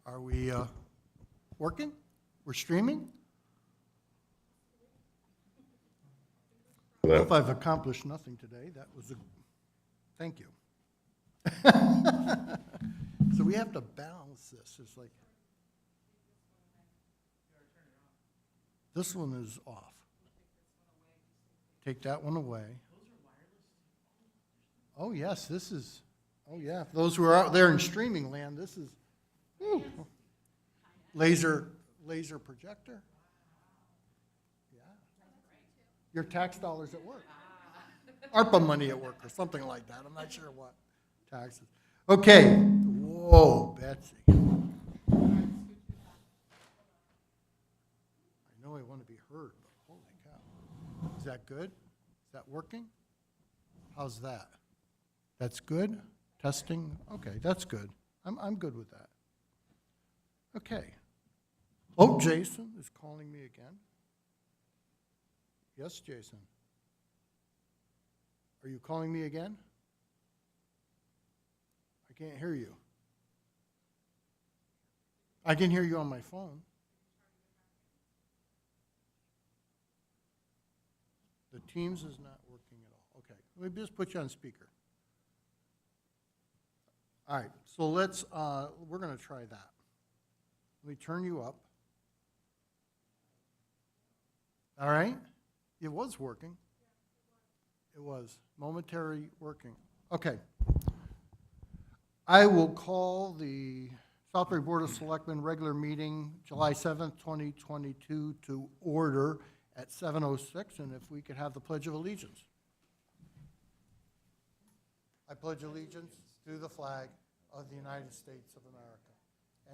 Are we working? We're streaming? Well, if I've accomplished nothing today, that was a, thank you. So we have to balance this. It's like, this one is off. Take that one away. Oh, yes, this is, oh, yeah. For those who are out there in streaming land, this is, whew, laser projector. Yeah. Your tax dollars at work. ARPA money at work or something like that. I'm not sure what taxes. Okay. Whoa, Betsy. I know I want to be heard, but holy cow. Is that good? Is that working? How's that? That's good? Testing? Okay, that's good. I'm good with that. Okay. Oh, Jason is calling me again. Yes, Jason. Are you calling me again? I can't hear you. I can hear you on my phone. The Teams is not working at all. Okay, let me just put you on speaker. All right, so let's, we're going to try that. Let me turn you up. All right? It was working. It was momentary working. Okay. I will call the Southbury Board of Selectmen regular meeting July 7th, 2022 to order at 7:06, and if we could have the Pledge of Allegiance. I pledge allegiance to the flag of the United States of America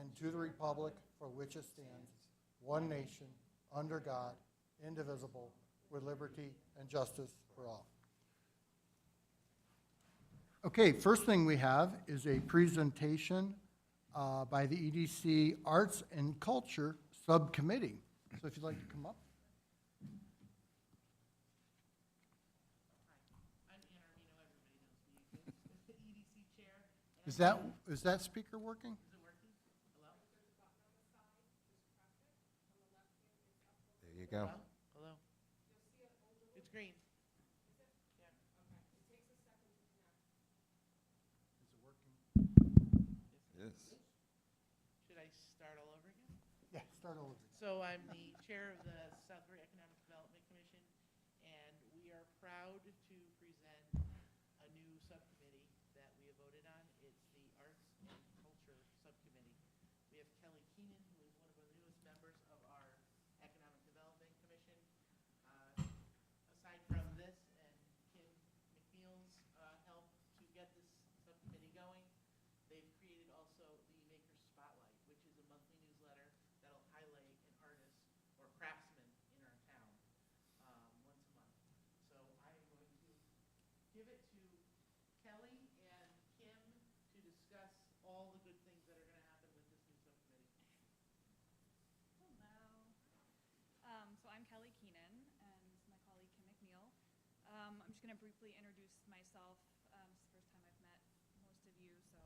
and to the republic for which it stands, one nation, under God, indivisible, with liberty and justice for all. Okay, first thing we have is a presentation by the EDC Arts and Culture Subcommittee. So if you'd like to come up. Is that speaker working? Is it working? Hello? There you go. Hello? It's green. Yeah. Is it working? Yes. Should I start all over again? Yeah, start over. So I'm the chair of the Southbury Economic Development Commission, and we are proud to present a new subcommittee that we have voted on. It's the Arts and Culture Subcommittee. We have Kelly Keenan, who is one of the newest members of our Economic Development Commission. Aside from this and Kim McNeil's help to get this subcommittee going, they've created also the Maker Spotlight, which is a monthly newsletter that'll highlight an artist or craftsman in our town once a month. So I am going to give it to Kelly and Kim to discuss all the good things that are going to happen with this new subcommittee. Hello. So I'm Kelly Keenan, and this is my colleague Kim McNeil. I'm just going to briefly introduce myself. This is the first time I've met most of you. So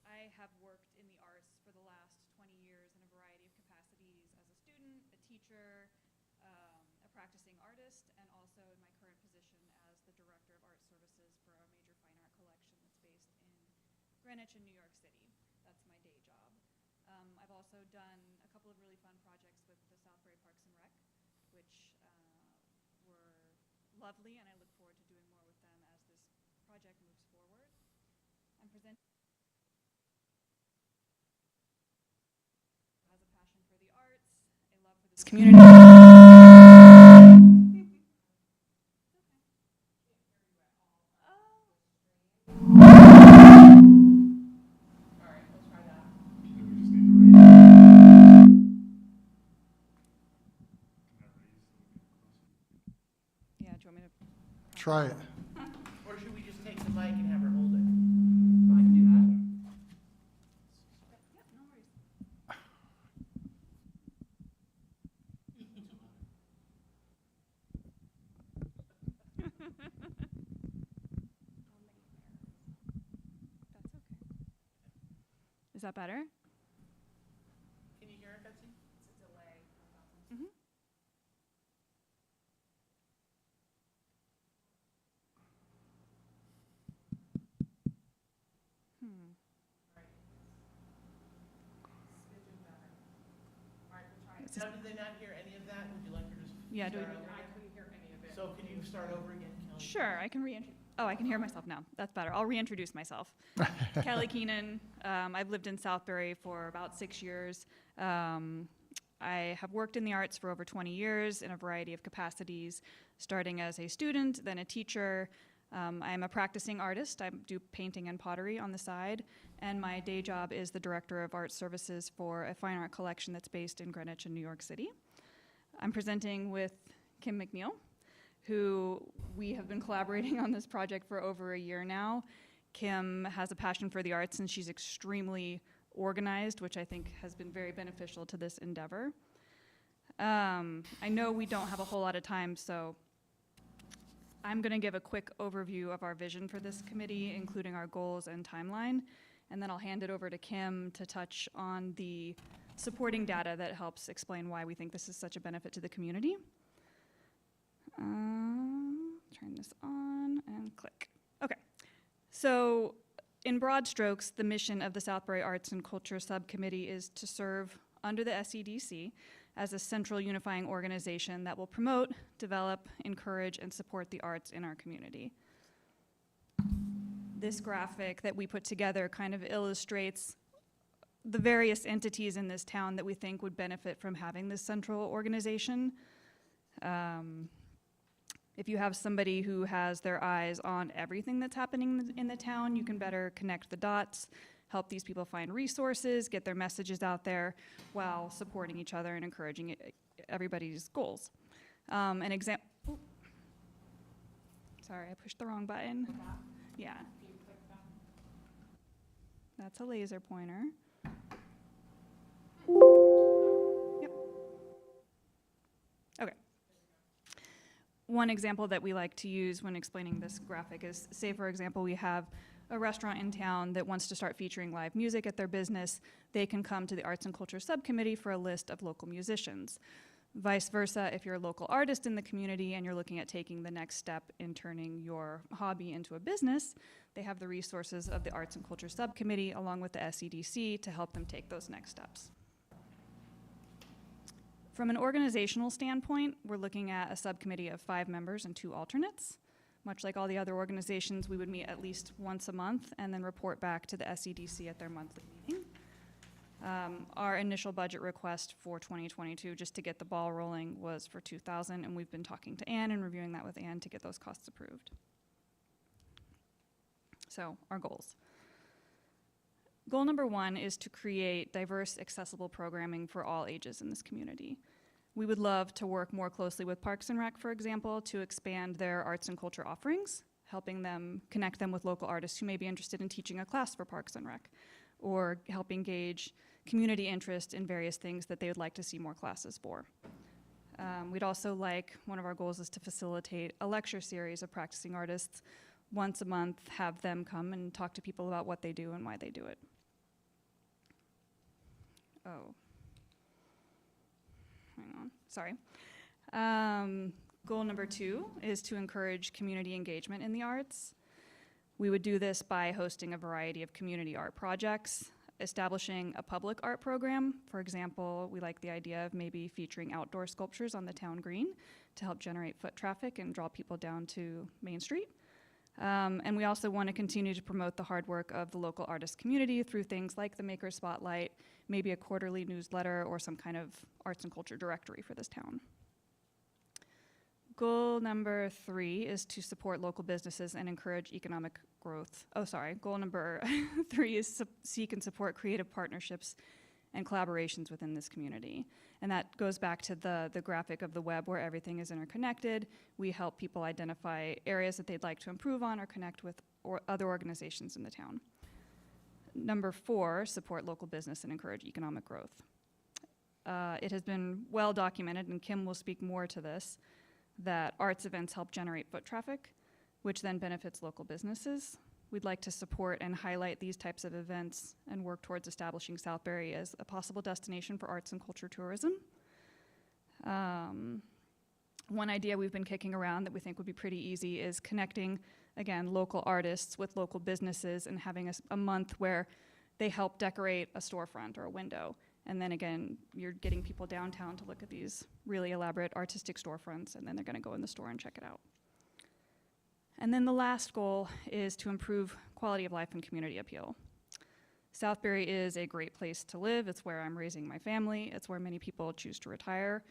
I have worked in the arts for the last 20 years in a variety of capacities as a student, a teacher, a practicing artist, and also in my current position as the Director of Art Services for a major fine art collection that's based in Greenwich in New York City. That's my day job. I've also done a couple of really fun projects with the Southbury Parks and Rec, which were lovely, and I look forward to doing more with them as this project moves forward. I'm presenting has a passion for the arts, a love for this community. Yeah, do you want me to? Try it. Or should we just take the mic and have her hold it? I can do that. Yep, no worries. That's okay. Is that better? Now, did they not hear any of that? Would you like her to Yeah, do start it. over? I couldn't hear any of it. So could you start over again, Kelly? Sure, I can reintroduce. Oh, I can hear myself now. That's better. I'll reintroduce myself. Kelly Keenan. I've lived in Southbury for about 6 years. I have worked in the arts for over 20 years in a variety of capacities, starting as a student, then a teacher. I am a practicing artist. I do painting and pottery on the side, and my day job is the director of art services for a fine art collection that's based in Greenwich and New York City. I'm presenting with Kim McNeil, who we have been collaborating on this project for over a year now. Kim has a passion for the arts, and she's extremely organized, which I think has been very beneficial to this endeavor. I know we don't have a whole lot of time, so I'm going to give a quick overview of our vision for this committee, including our goals and timeline, and then I'll hand it over to Kim to touch on the supporting data that helps explain why we think this is such a benefit to the community. Turn this on and click. Okay. So in broad strokes, the mission of the Southbury Arts and Culture Subcommittee is to serve under the SEDC as a central unifying organization that will promote, develop, encourage, and support the arts in our community. This graphic that we put together kind of illustrates the various entities in this town that we think would benefit from having this central organization. If you have somebody who has their eyes on everything that's happening in the town, you can better connect the dots, help these people find resources, get their messages out there while supporting each other and encouraging everybody's goals. An example, sorry, I pushed the wrong button. Yeah. That's a laser pointer. Yep. Okay. One example that we like to use when explaining this graphic is, say for example, we have a restaurant in town that wants to start featuring live music at their business. They can come to the Arts and Culture Subcommittee for a list of local musicians. Vice versa, if you're a local artist in the community and you're looking at taking the next step in turning your hobby into a business, they have the resources of the Arts and Culture Subcommittee along with the SEDC to help them take those next steps. From an organizational standpoint, we're looking at a subcommittee of 5 members and 2 alternates. Much like all the other organizations, we would meet at least once a month and then report back to the SEDC at their monthly meeting. Our initial budget request for 2022, just to get the ball rolling, was for $2,000, and we've been talking to Ann and reviewing that with Ann to get those costs approved. So, our goals. Goal number 1 is to create diverse, accessible programming for all ages in this community. We would love to work more closely with Parks and Rec, for example, to expand their arts and culture offerings, helping them connect them with local artists who may be interested in teaching a class for Parks and Rec, or helping gauge community interest in various things that they would like to see more classes for. We'd also like, one of our goals is to facilitate a lecture series of practicing artists once a month, have them come and talk to people about what they do and why they do it. Oh. Hang on, sorry. Goal number 2 is to encourage community engagement in the arts. We would do this by hosting a variety of community art projects, establishing a public art program. For example, we like the idea of maybe featuring outdoor sculptures on the town green to help generate foot traffic and draw people down to Main Street. And we also want to continue to promote the hard work of the local artist community through things like the Maker Spotlight, maybe a quarterly newsletter or some kind of arts and culture directory for this town. Goal number 3 is to support local businesses and encourage economic growth. Oh, sorry. Goal number 3 is seek and support creative partnerships and collaborations within this community. And that goes back to the graphic of the web where everything is interconnected. We help people identify areas that they'd like to improve on or connect with other organizations in the town. Number 4, support local business and encourage economic growth. It has been well documented, and Kim will speak more to this, that arts events help generate foot traffic, which then benefits local businesses. We'd like to support and highlight these types of events and work towards establishing Southbury as a possible destination for arts and culture tourism. One idea we've been kicking around that we think would be pretty easy is connecting, again, local artists with local businesses and having a month where they help decorate a storefront or a window. And then again, you're getting people downtown to look at these really elaborate artistic storefronts, and then they're gonna go in the store and check it out. And then the last goal is to improve quality of life and community appeal. Southbury is a great place to live. It's where I'm raising my family. It's where many people choose to retire.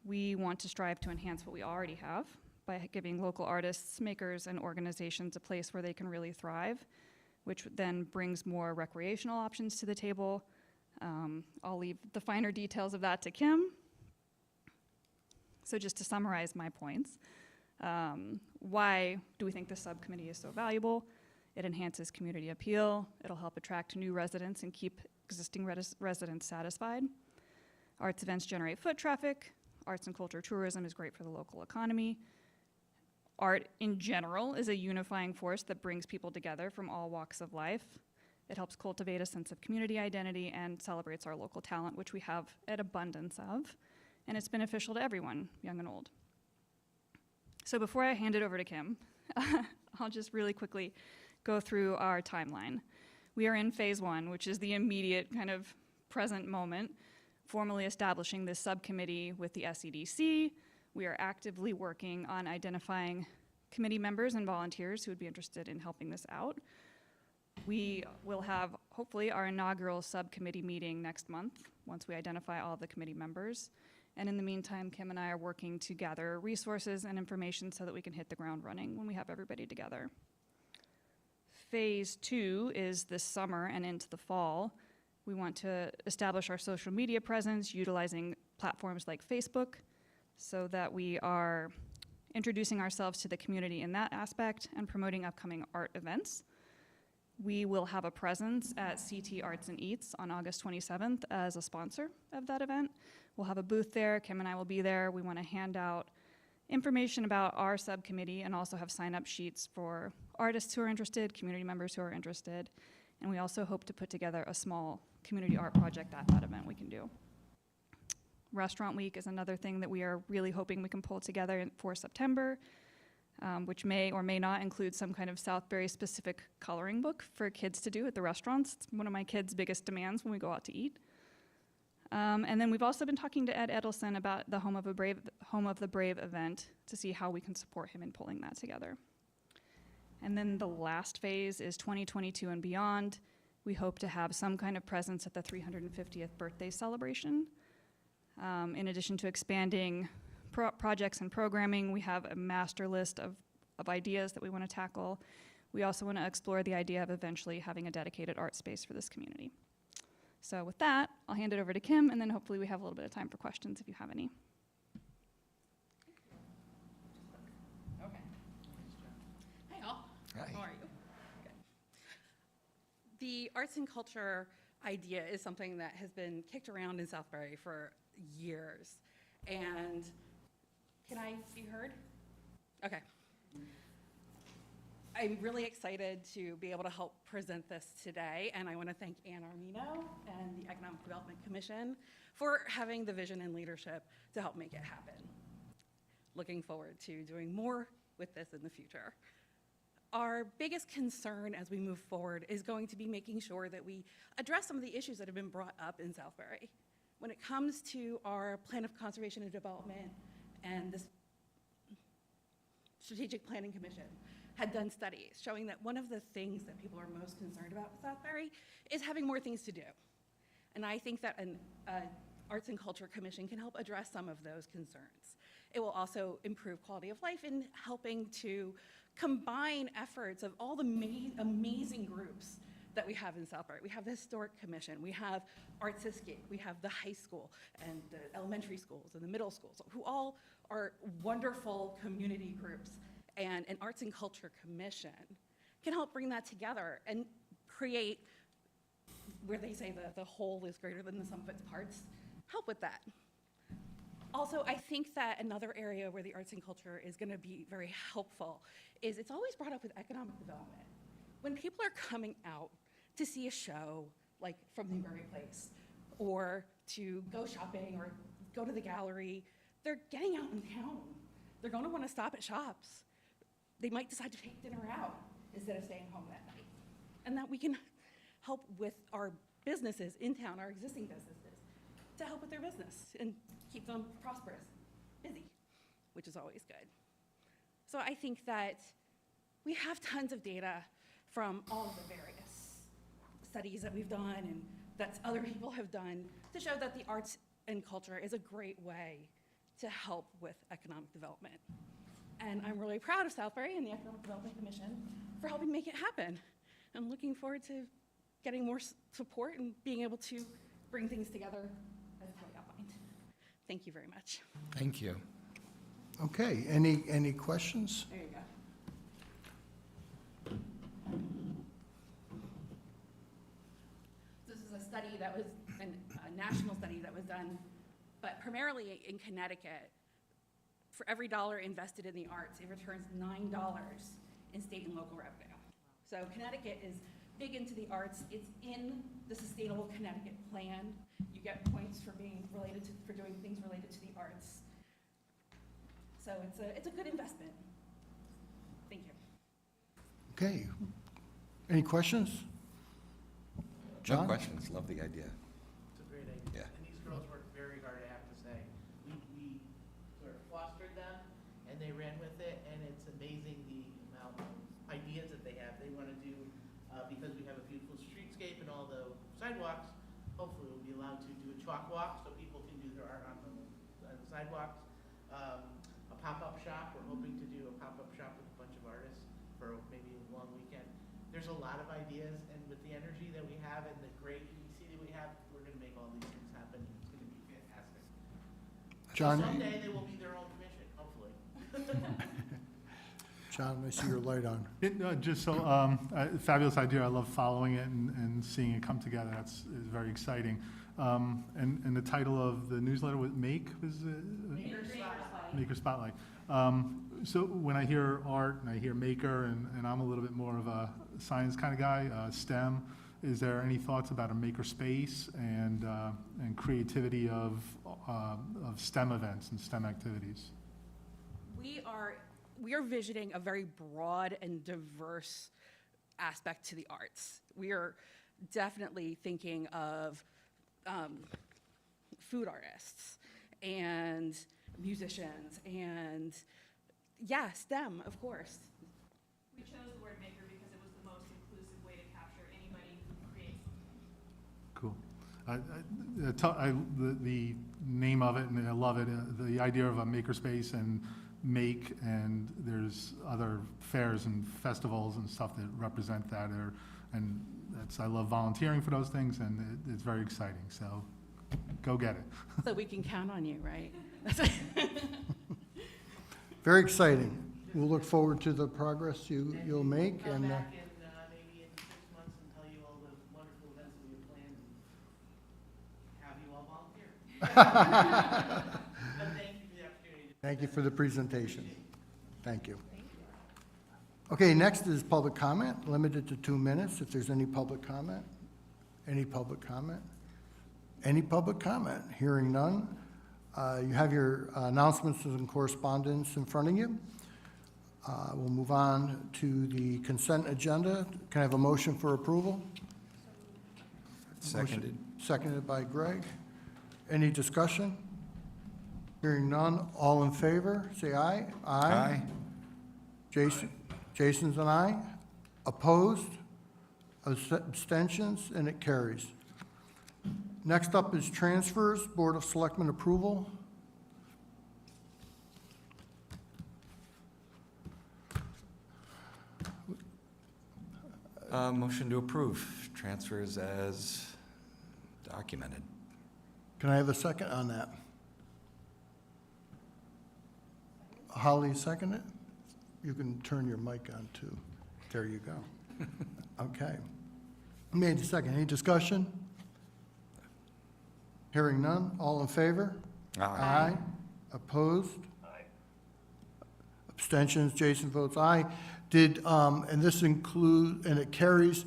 We want to strive to enhance what we already have by giving local artists, makers, and organizations a place where they can really thrive, which then brings more recreational options to the table. I'll leave the finer details of that to Kim. So just to summarize my points, why do we think this subcommittee is so valuable? It enhances community appeal. It'll help attract new residents and keep existing residents satisfied. Arts events generate foot traffic. Arts and culture tourism is great for the local economy. Art in general is a unifying force that brings people together from all walks of life. It helps cultivate a sense of community identity and celebrates our local talent, which we have an abundance of. And it's beneficial to everyone, young and old. So before I hand it over to Kim, I'll just really quickly go through our timeline. We are in phase 1, which is the immediate kind of present moment, formally establishing this subcommittee with the SEDC. We are actively working on identifying committee members and volunteers who would be interested in helping this out. We will have, hopefully, our inaugural subcommittee meeting next month, once we identify all of the committee members. And in the meantime, Kim and I are working to gather resources and information so that we can hit the ground running when we have everybody together. Phase 2 is this summer and into the fall. We want to establish our social media presence utilizing platforms like Facebook so that we are introducing ourselves to the community in that aspect and promoting upcoming art events. We will have a presence at CT Arts and Eats on August 27th as a sponsor of that event. We'll have a booth there. Kim and I will be there. We want to hand out information about our subcommittee and also have sign-up sheets for artists who are interested, community members who are interested. And we also hope to put together a small community art project at that event we can do. Restaurant Week is another thing that we are really hoping we can pull together for September, which may or may not include some kind of Southbury-specific coloring book for kids to do at the restaurants. It's one of my kids' biggest demands when we go out to eat. And then we've also been talking to Ed Edelson about the Home of the Brave event to see how we can support him in pulling that together. And then the last phase is 2022 and beyond. We hope to have some kind of presence at the 350th birthday celebration. In addition to expanding projects and programming, we have a master list of ideas that we want to tackle. We also want to explore the idea of eventually having a dedicated art space for this community. So with that, I'll hand it over to Kim, and then hopefully we have a little bit of time for questions if you have any. Okay. Hi, all. Hi. How are you? Good. The arts and culture idea is something that has been kicked around in Southbury for years. And can I be heard? Okay. I'm really excited to be able to help present this today, and I want to thank Ann Armino and the Economic Development Commission for having the vision and leadership to help make it happen. Looking forward to doing more with this in the future. Our biggest concern as we move forward is going to be making sure that we address some of the issues that have been brought up in Southbury. When it comes to our plan of conservation and development, and this Strategic Planning Commission had done studies showing that one of the things that people are most concerned about with Southbury is having more things to do. And I think that an Arts and Culture Commission can help address some of those concerns. It will also improve quality of life in helping to combine efforts of all the amazing groups that we have in Southbury. We have the Historic Commission, we have Artistic, we have the high school and the elementary schools and the middle schools, who all are wonderful community groups. And an Arts and Culture Commission can help bring that together and create, where they say the whole is greater than the sum of its parts, help with that. Also, I think that another area where the arts and culture is going to be very helpful is it's always brought up with economic development. When people are coming out to see a show, like from Newberry Place, or to go shopping or go to the gallery, they're getting out in town. They're going to want to stop at shops. They might decide to take dinner out instead of staying home that night. And that we can help with our businesses in town, our existing businesses, to help with their business and keep them prosperous, busy, which is always good. So I think that we have tons of data from all of the various studies that we've done and that other people have done to show that the arts and culture is a great way to help with economic development. And I'm really proud of Southbury and the Economic Development Commission for helping make it happen. I'm looking forward to getting more support and being able to bring things together as Kelly outlined. Thank you very much. Thank you. Okay, any questions? There you go. This is a study that was, a national study that was done, but primarily in Connecticut. For every dollar invested in the arts, it returns $9 in state and local revenue. So Connecticut is big into the arts. It's in the Sustainable Connecticut Plan. You get points for being related to, for doing things related to the arts. So it's a good investment. Thank you. Okay. Any questions? No John? questions. Love the idea. It's a great idea. Yeah. And these girls worked very hard, I have to say. We sort of fostered them, and they ran with it, and it's amazing the amount of ideas that they have. They want to do, because we have a beautiful streetscape and all the sidewalks, hopefully we'll be allowed to do a chalk walk so people can do their art on the sidewalks. A pop-up shop, we're hoping to do a pop-up shop with a bunch of artists for maybe a long weekend. There's a lot of ideas, and with the energy that we have and the great EDC that we have, we're gonna make all these things happen. It's gonna be fantastic. John? Someday they will be their own commission, hopefully. John, I see your light on. Just so, fabulous idea. I love following it and seeing it come together. That's is very exciting. And the title of the newsletter was Make, was it? Maker Spotlight. So when I hear art and I hear maker, and I'm a little bit more of a science kind of guy, STEM, is there any thoughts about a maker space and creativity of STEM events and STEM activities? We are visioning a very broad and diverse aspect to the arts. We are definitely thinking of food artists and musicians and, yeah, STEM, of course. We chose the word maker because it was the most inclusive way to capture anybody who creates. Cool. The name of it, and I love it, the idea of a makerspace and make, and there's other fairs and festivals and stuff that represent that, and I love volunteering for those things, and it's very exciting, so go get it. So we can count on you, right? Very exciting. We'll look forward to the progress you'll make, Come and back in, maybe in 6 months and tell you all the wonderful events that we have planned and have you all volunteer. But thank you for the opportunity. thank you for the presentation. Thank you. Okay, next is public comment, limited to 2 minutes. If there's any public comment? Any public comment? Any public comment? Hearing none. You have your announcements and correspondence in front of you. We'll move on to the consent agenda. Can I have a motion for approval? Seconded. Seconded by Greg. Any discussion? Hearing none. All in favor, say aye. Aye. Jason's an aye. Opposed? Abstentions? And it carries. Next up is transfers, Board of Selectmen approval. Motion to approve transfers as documented. Can I have a second on that? Holly, second it? You can turn your mic on too. There you go. Okay. Made the second. Any discussion? Hearing none. All in favor? Aye. Opposed? Aye. Abstentions? Jason votes aye. And this include, and it carries,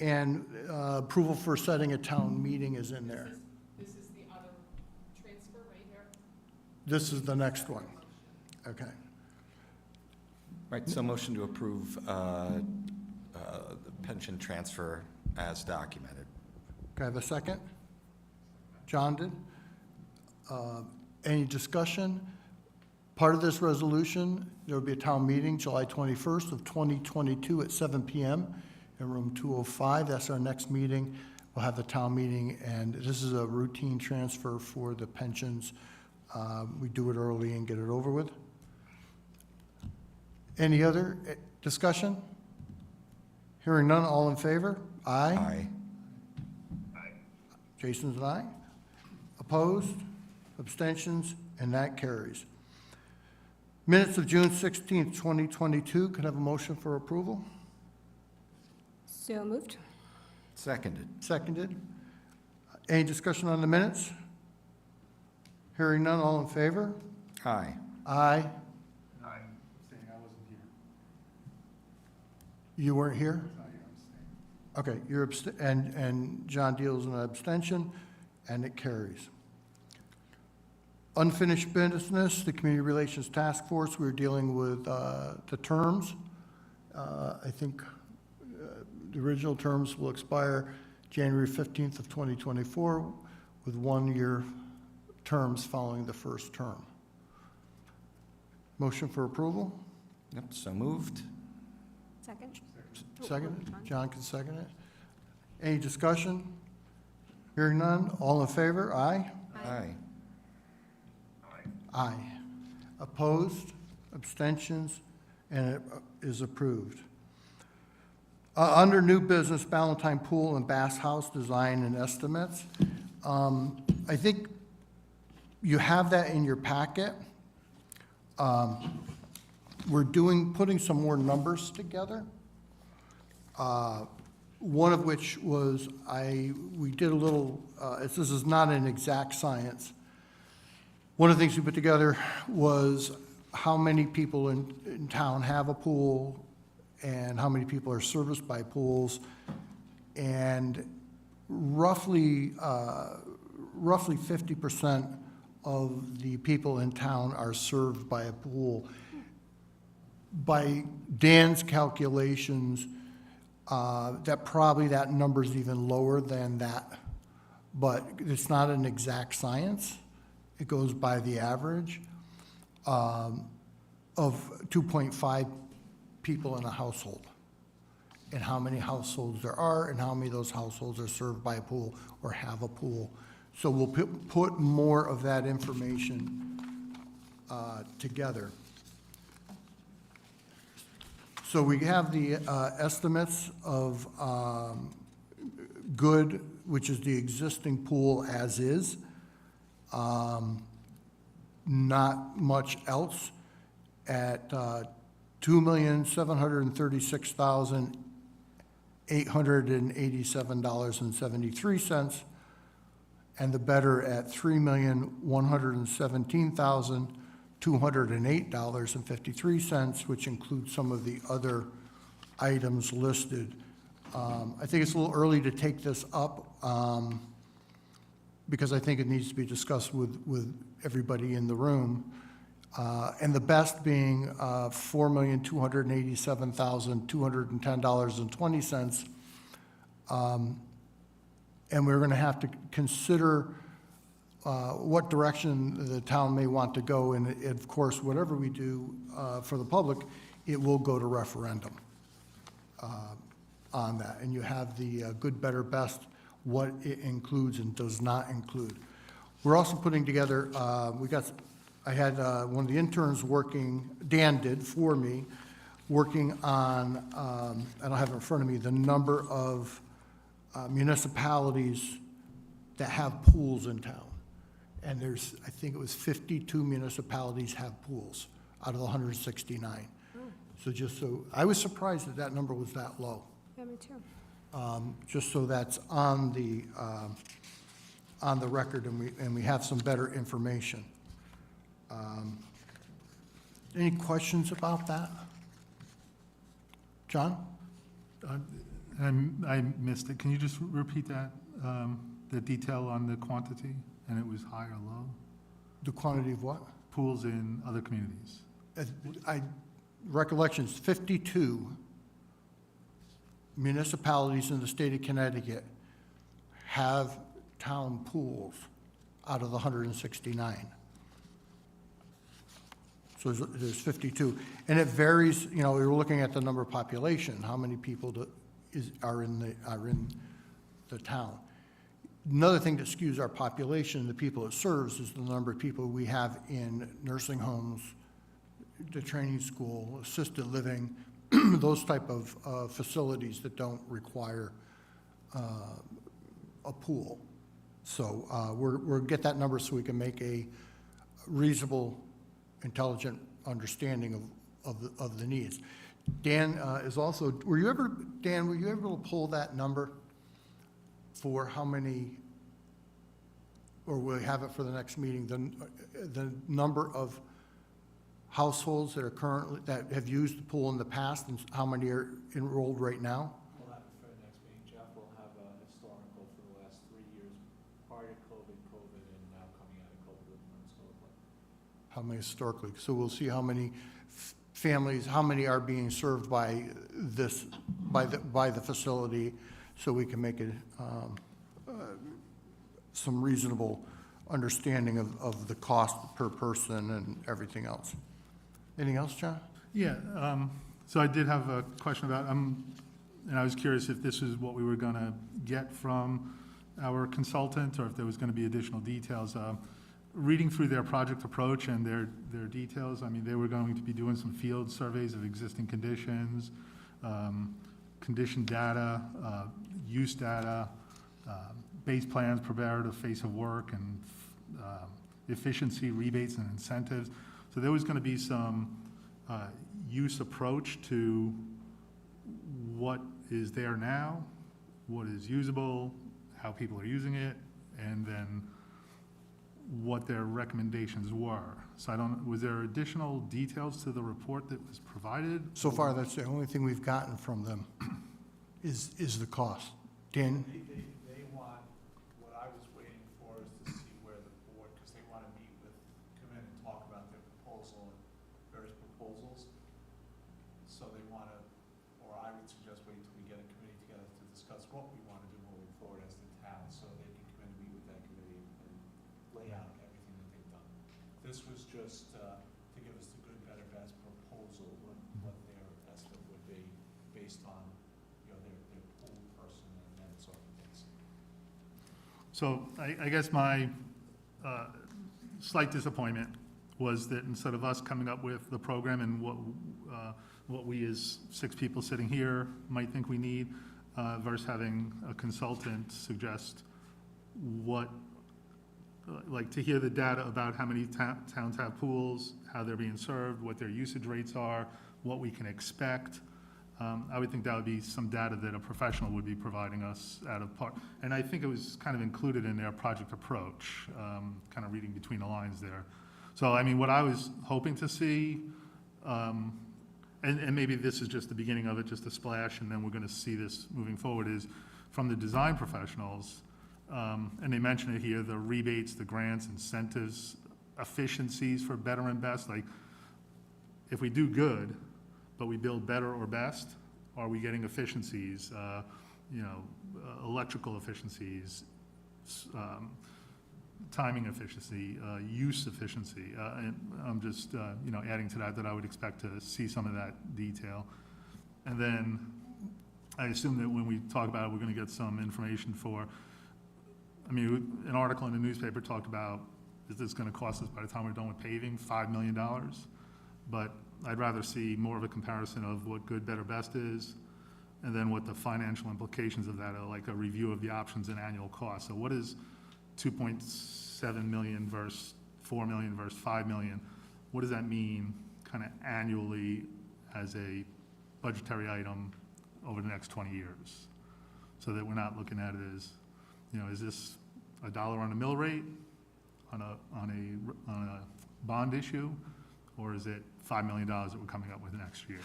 and approval for setting a town meeting is in there. This is the other transfer right here? This is the next one. Okay. Right, so motion to approve the pension transfer as documented. Can I have a second? John did. Any discussion? Part of this resolution, there will be a town meeting July 21st of 2022 at 7 PM in room 205. That's our next meeting. We'll have the town meeting, and this is a routine transfer for the pensions. We do it early and get it over with. Any other discussion? Hearing none, all in favor? Aye. Aye. Jason's an aye. Opposed? Abstentions? And that carries. Minutes of June 16th, 2022. Could I have a motion for approval? So moved. Seconded. Seconded. Any discussion on the minutes? Hearing none, all in favor? Aye. Aye. Saying I wasn't here. You weren't here? I'm staying. Okay, you're and John Deal's an abstention, and it carries. Unfinished business, the Community Relations Task Force, we're dealing with the terms. I think the original terms will expire January 15th of 2024 with one-year terms following the first term. Motion for approval? Yep, so moved. Second. Second? John can second it. Any discussion? Hearing none, all in favor? Aye? Aye. Aye. Opposed? Abstentions? And it is approved. Under new business, Ballantyne Pool and Bass House design and estimates. I think you have that in your packet. We're putting some more numbers together. One of which was, we did a little, this is not an exact science. One of the things we put together was how many people in town have a pool and how many people are serviced by pools. And roughly 50% of the people in town are served by a pool. By Dan's calculations, that number's even lower than that, but it's not an exact science. It goes by the average of 2.5 people in a household, and how many households there are, and how many of those households are served by a pool or have a pool. So we'll put more of that information together. So we have the estimates of good, which is the existing pool as is. Not much else at $2,736,887.73, and the better at $3,117,208.53, which includes some of the other items listed. I think it's a little early to take this up, because I think it needs to be discussed with everybody in the room. And the best being $4,287,210.20. And we're going to have to consider what direction the town may want to go. And of course, whatever we do for the public, it will go to referendum on that. And you have the good, better, best, what it includes and does not include. We're also putting together, I had one of the interns working, Dan did for me, working on, I don't have it in front of me, the number of municipalities that have pools in town. And there's, I think it was 52 municipalities have pools out of the 169. So I was surprised that number was that low. Yeah, me too. Just so that's on the record, and we have some better information. Any questions about that? John? I missed it. Can you just repeat that, the detail on the quantity? And it was high or low? The quantity of what? Pools in other communities. Recollections, 52 municipalities in the state of Connecticut have town pools. out of the 169. So there's 52. And it varies, you know, we were looking at the number of population, how many people are in the town. Another thing that skews our population, the people it serves, is the number of people we have in nursing homes, the training school, assisted living, those type of facilities that don't require a pool. So we'll get that number so we can make a reasonable, intelligent understanding of the needs. Dan is also, Dan, were you ever able to pull that number for how many, or we'll have it for the next meeting, the number of households that are currently, that have used the pool in the past, and how many are enrolled right now? We'll have it for the next meeting. Jeff will have a historical for the last 3 years, prior to COVID, and now coming out of COVID, what it's going to look like. How many historically? So we'll see how many families, how many are being served by this, by the facility, so we can make it some reasonable understanding of the cost per person and everything else. Anything else, John? Yeah, so I did have a question about, and I was curious if this is what we were gonna get from our consultant, or if there was gonna be additional details. Reading through their project approach and their details, I mean, they were going to be doing some field surveys of existing conditions, condition data, use data, base plans, preparative face of work, and efficiency rebates and incentives. So there was going to be some use approach to what is there now, what is usable, how people are using it, and then what their recommendations were. So I don't, was there additional details to the report that was provided? So far, that's the only thing we've gotten from them, is the cost. Dan? They want, what I was waiting for is to see where the board, because they want to meet with, come in and talk about their proposal and various proposals. So they want to, or I would suggest wait until we get a committee together to discuss what we want to do moving forward as the town, so they can come in and meet with that committee and lay out everything that they've done. This was just to give us the good, better, best proposal, what their estimate would be based on, you know, their pool person and that sort of things. So I guess my slight disappointment was that instead of us coming up with the program and what we as 6 people sitting here might think we need, versus having a consultant suggest what, like to hear the data about how many towns have pools, how they're being served, what their usage rates are, what we can expect. I would think that would be some data that a professional would be providing us out of part. And I think it was kind of included in their project approach, kind of reading between the lines there. So, I mean, what I was hoping to see, and maybe this is just the beginning of it, just a splash, and then we're going to see this moving forward, is from the design professionals, and they mention it here, the rebates, the grants, incentives, efficiencies for better and best. Like, if we do good, but we build better or best, are we getting efficiencies, electrical efficiencies, timing efficiency, use efficiency? And I'm just, adding to that I would expect to see some of that detail. And then I assume that when we talk about it, we're going to get some information for, an article in the newspaper talked about, is this going to cost us by the time we're done with paving, $5 million? But I'd rather see more of a comparison of what good, better, best is, and then what the financial implications of that are, like a review of the options and annual costs. So what is 2.7 million versus 4 million versus 5 million? What does that mean kind of annually as a budgetary item over the next 20 years? So that we're not looking at it as, is this $1 on a mill rate on a bond issue, or is it $5 million that we're coming up with next year?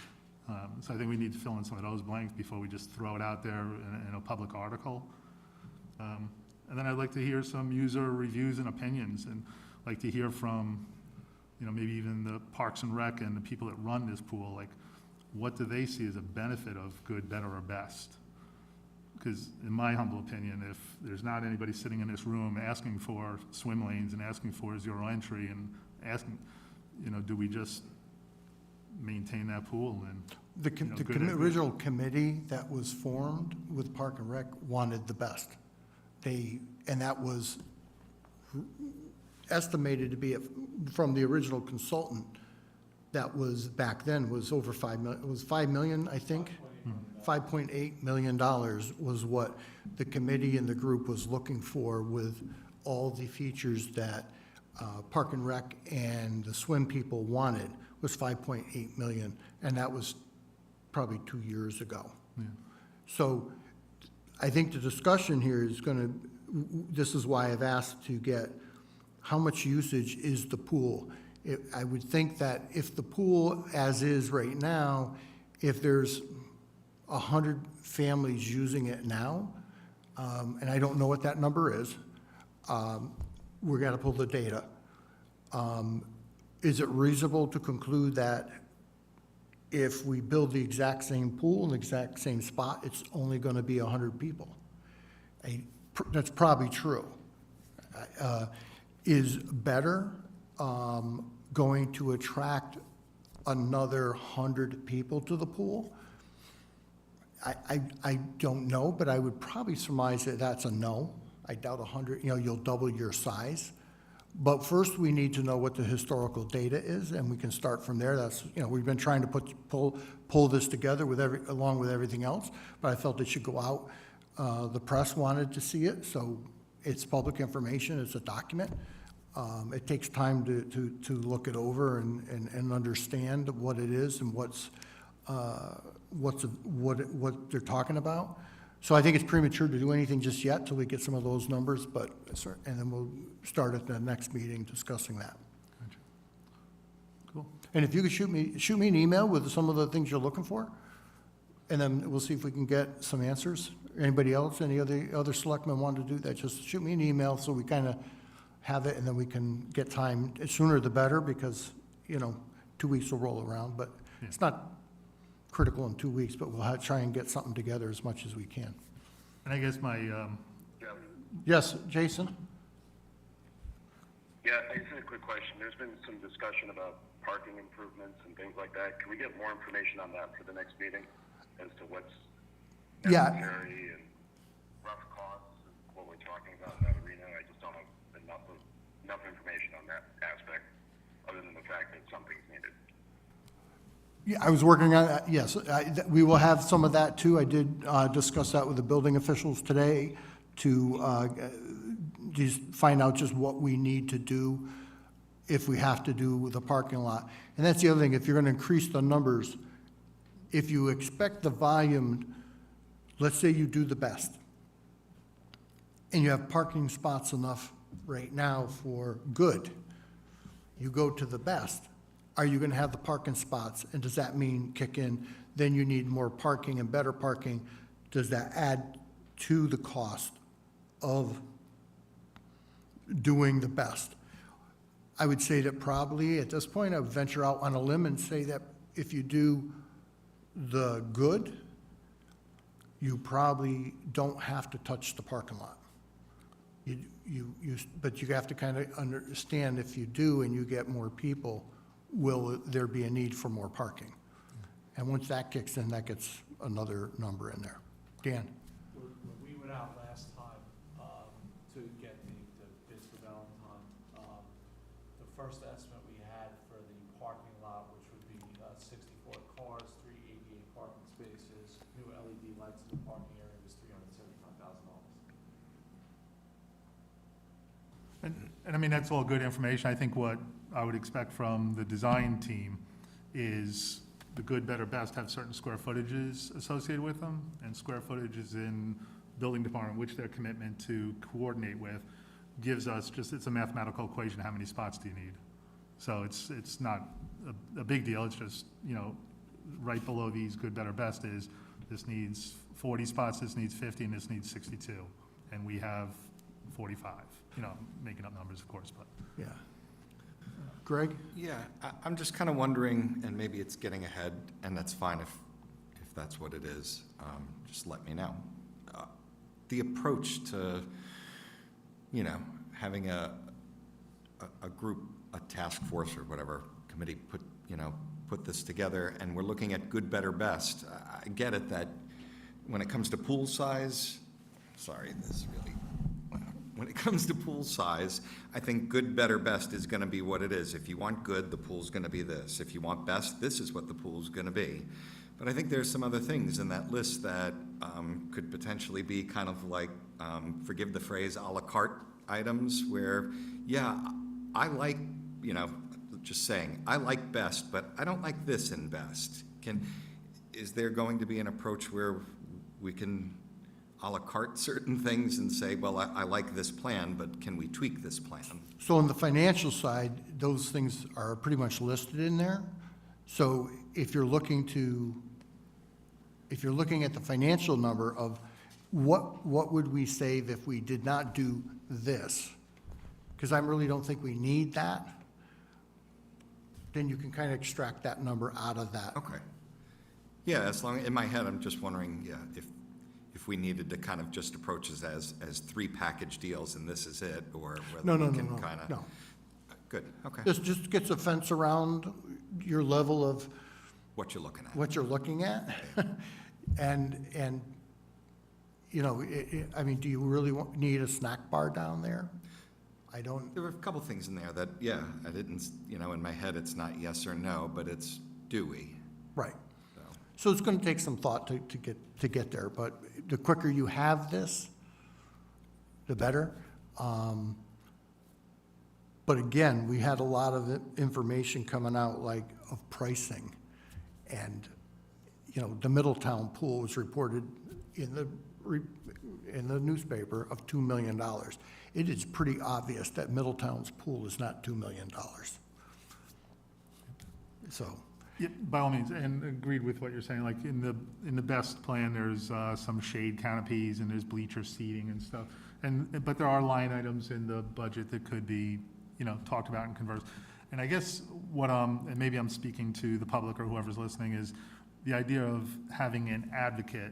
So I think we need to fill in some of those blanks before we just throw it out there in a public article. And then I'd like to hear some user reviews and opinions, and like to hear from, maybe even the Parks and Rec and the people that run this pool, like what do they see as a benefit of good, better, or best? Because in my humble opinion, if there's not anybody sitting in this room asking for swim lanes and asking for zero entry and asking, do we just maintain that pool and? The You know, good idea. original committee that was formed with Park and Rec wanted the best. And that was estimated to be, from the original consultant, that was, back then, was over 5 million, it was 5 million, I think? $5.8 million was what the committee and the group was looking for, with all the features that Park and Rec and the swim people wanted, was 5.8 million, and that was probably 2 years ago. Yeah. So I think the discussion here is this is why I've asked to get, how much usage is the pool? I would think that if the pool, as is right now, if there's 100 families using it now, and I don't know what that number is, we're gonna pull the data. Is it reasonable to conclude that if we build the exact same pool in the exact same spot, it's only gonna be 100 people? That's probably true. Is better going to attract another 100 people to the pool? I don't know, but I would probably surmise that that's a no. I doubt 100, you'll double your size. But first, we need to know what the historical data is, and we can start from there. That's, we've been trying to pull this together along with everything else, but I felt it should go out. The press wanted to see it, so it's public information, it's a document. It takes time to look it over and understand what it is and what they're talking about. So I think it's premature to do anything just yet till we get some of those numbers, and then we'll start at the next meeting discussing that. Gotcha. Cool. And if you could shoot me an email with some of the things you're looking for, and then we'll see if we can get some answers. Anybody else, any other selectmen want to do that, just shoot me an email so we kind of have it, and then we can get time, sooner the better, because, 2 weeks will roll around, but it's not critical in 2 weeks, but we'll try and get something together as much as we can. And I guess my, Yes, Jason? Yeah, I just had a quick question. There's been some discussion about parking improvements and things like that. Can we get more information on that for the next meeting as to what's Yeah. necessary and rough costs and what we're talking about in that arena? I just don't have enough information on that aspect, other than the fact that something's needed. Yeah, I was working on that, yes. We will have some of that too. I did discuss that with the building officials today to just find out just what we need to do if we have to do with the parking lot. And that's the other thing, if you're gonna increase the numbers, if you expect the volume, let's say you do the best, and you have parking spots enough right now for good, you go to the best, are you gonna have the parking spots? And does that mean kick in, then you need more parking and better parking? Does that add to the cost of doing the best? I would say that probably, at this point, I would venture out on a limb and say that if you do the good, you probably don't have to touch the parking lot. But you have to kind of understand, if you do and you get more people, will there be a need for more parking? And once that kicks in, that gets another number in there. Dan? When we went out last time to get the bids for Valentine, the first estimate we had for the parking lot, which would be 64 cars, 3 ADA parking spaces, new LED lights in the parking area, was $375,000. and I mean, that's all good information. I think what I would expect from the design team is the good, better, best have certain square footages associated with them, and square footages in building department, which their commitment to coordinate with, gives us it's a mathematical equation, how many spots do you need? So it's not a big deal, it's just, right below these good, better, best is, this needs 40 spots, this needs 50, and this needs 62, and we have 45, making up numbers, of course, but. Yeah. Greg? Yeah, I'm just kind of wondering, and maybe it's getting ahead, and that's fine if that's what it is, just let me know. the approach to, you know, having a group, a task force or whatever committee put this together, and we're looking at good, better, best. I get it that when it comes to pool size, sorry, this is really loud. When it comes to pool size, I think good, better, best is gonna be what it is. If you want good, the pool's gonna be this. If you want best, this is what the pool's gonna be. But I think there's some other things in that list that could potentially be kind of like, forgive the phrase, à la carte items where, yeah, I like, you know, just saying, I like best, but I don't like this in best. Is there going to be an approach where we can à la carte certain things and say, well, I like this plan, but can we tweak this plan? So on the financial side, those things are pretty much listed in there. So if you're looking at the financial number of what would we save if we did not do this? Because I really don't think we need that. Then you can kind of extract that number out of that. Okay. Yeah, as long, in my head, I'm just wondering, yeah, if we needed to kind of just approach this as 3 package deals and this is it, or No, whether no, we no, can no, kind of. no. Good, okay. Just gets a fence around your level of What you're looking at. what you're looking at. And, you know, I mean, do you really need a snack bar down there? I don't, There were a couple things in there that, yeah, I didn't, you know, in my head, it's not yes or no, but it's do we? right. So, So it's gonna take some thought to get there, but the quicker you have this, the better. But again, we had a lot of information coming out like of pricing. And, you know, the Middletown pool was reported in the newspaper of $2 million. It is pretty obvious that Middletown's pool is not $2 million. So, Yeah, by all means, and agreed with what you're saying, like in the best plan, there's some shade canopies and there's bleacher seating and stuff. But there are line items in the budget that could be, you know, talked about and conversed. And I guess what, and maybe I'm speaking to the public or whoever's listening, is the idea of having an advocate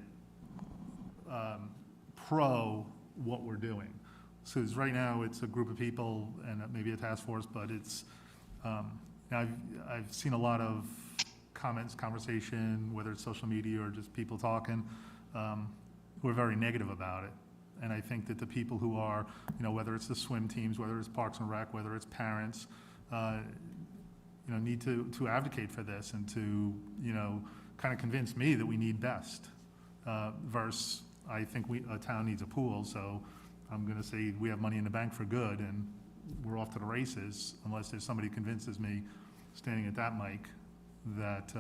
pro what we're doing. So right now, it's a group of people and maybe a task force, but it's, I've seen a lot of comments, conversation, whether it's social media or just people talking, who are very negative about it. And I think that the people who are, you know, whether it's the swim teams, whether it's Parks and Rec, whether it's parents, you know, need to advocate for this and to, you know, kind of convince me that we need best, versus I think a town needs a pool, so I'm gonna say we have money in the bank for good and we're off to the races, unless there's somebody convinces me, standing at that mic, that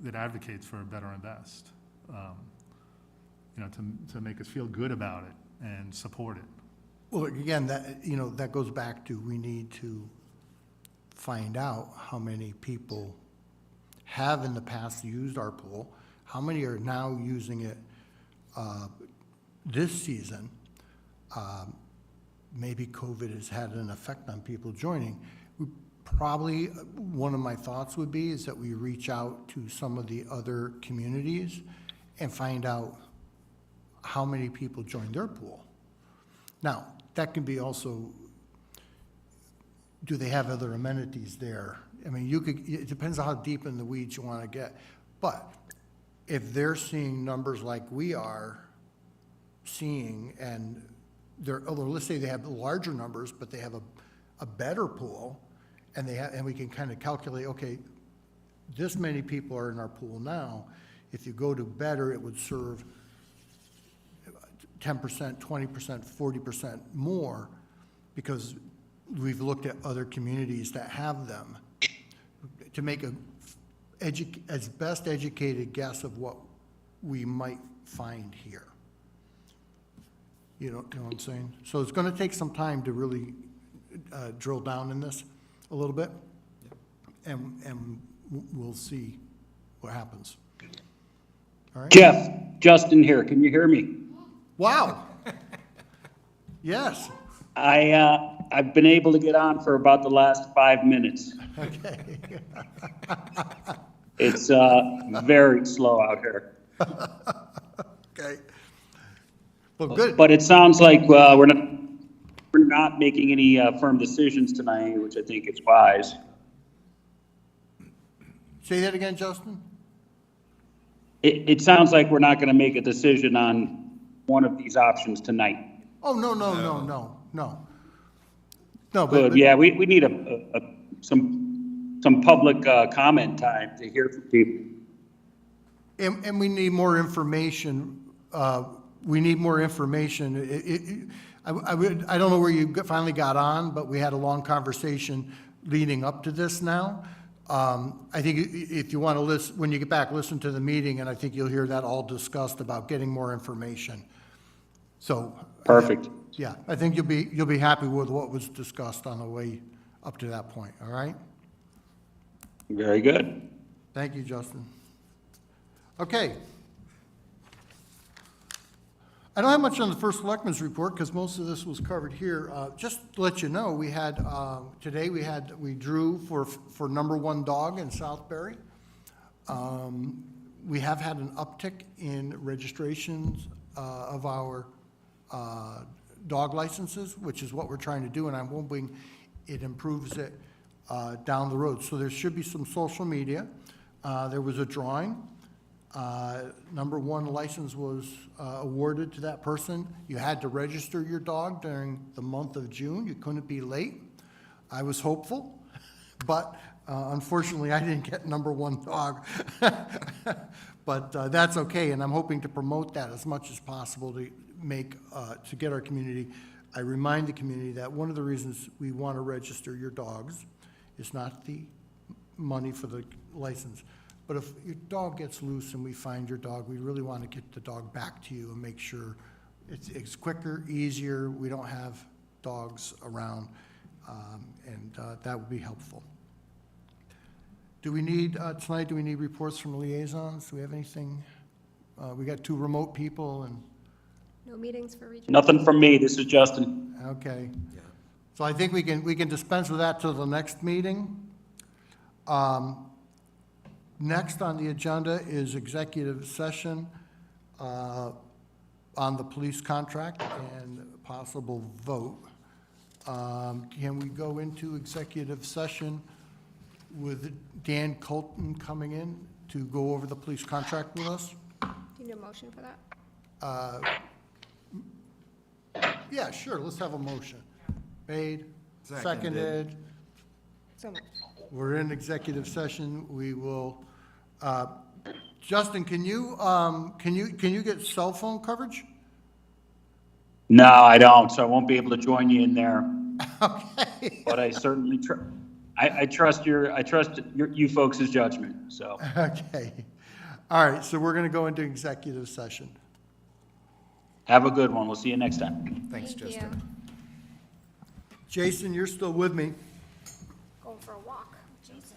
that advocates for better and best, you know, to make us feel good about it and support it. well, again, that, you know, that goes back to, we need to find out how many people have in the past used our pool, how many are now using it this season. Maybe COVID has had an effect on people joining. Probably, one of my thoughts would be is that we reach out to some of the other communities and find out how many people joined their pool. Now, that can be also, do they have other amenities there? I mean, it depends on how deep in the weeds you want to get. But if they're seeing numbers like we are seeing, and let's say they have larger numbers, but they have a better pool, and we can kind of calculate, okay, this many people are in our pool now. If you go to better, it would serve 10%, 20%, 40% more, because we've looked at other communities that have them, to make as best educated guess of what we might find here. You know what I'm saying? So it's gonna take some time to really drill down in this a little bit, and we'll see what happens. All right? Jeff, Justin here. Can you hear me? Wow. Yes. I've been able to get on for about the last 5 minutes. Okay. It's very slow out here. Okay. Well, good. But it sounds like we're not making any firm decisions tonight, which I think is wise. Say that again, Justin? It sounds like we're not going to make a decision on one of these options tonight. Oh, no. No, but, Good, yeah, we need some public comment time to hear from people. and we need more information. We need more information. I don't know where you finally got on, but we had a long conversation leading up to this now. I think if you want to listen, when you get back, listen to the meeting, and I think you'll hear that all discussed about getting more information. So. Perfect. Yeah, I think you'll be happy with what was discussed on the way up to that point, all right? Very good. Thank you, Justin. Okay. I don't have much on the first selectmen's report because most of this was covered here. Just to let you know, we had, today we drew for number one dog in Southbury. We have had an uptick in registrations of our dog licenses, which is what we're trying to do, and I'm hoping it improves it down the road. So there should be some social media. There was a drawing. Number one license was awarded to that person. You had to register your dog during the month of June. You couldn't be late. I was hopeful, but unfortunately, I didn't get number one dog. But that's okay, and I'm hoping to promote that as much as possible to to get our community. I remind the community that one of the reasons we want to register your dogs is not the money for the license, but if your dog gets loose and we find your dog, we really want to get the dog back to you and make sure it's quicker, easier, we don't have dogs around, and that would be helpful. Do we need, tonight, do we need reports from liaisons? Do we have anything? We got two remote people and, No meetings for regional. Nothing from me. This is Justin. okay. So I think we can dispense with that till the next meeting. Next on the agenda is executive session on the police contract and possible vote. Can we go into executive session with Dan Colton coming in to go over the police contract with us? Do you need a motion for that? Yeah, sure, let's have a motion. Made, Seconded. seconded. So moved. We're in executive session. We will, Justin, can you get cell phone coverage? No, I don't, so I won't be able to join you in there. Okay. But I certainly I trust you folks' judgment, so. Okay. All right, so we're going to go into executive session. Have a good one. We'll see you next time. Thanks, Thank Justin. you. Jason, you're still with me. Going for a walk. Jeez.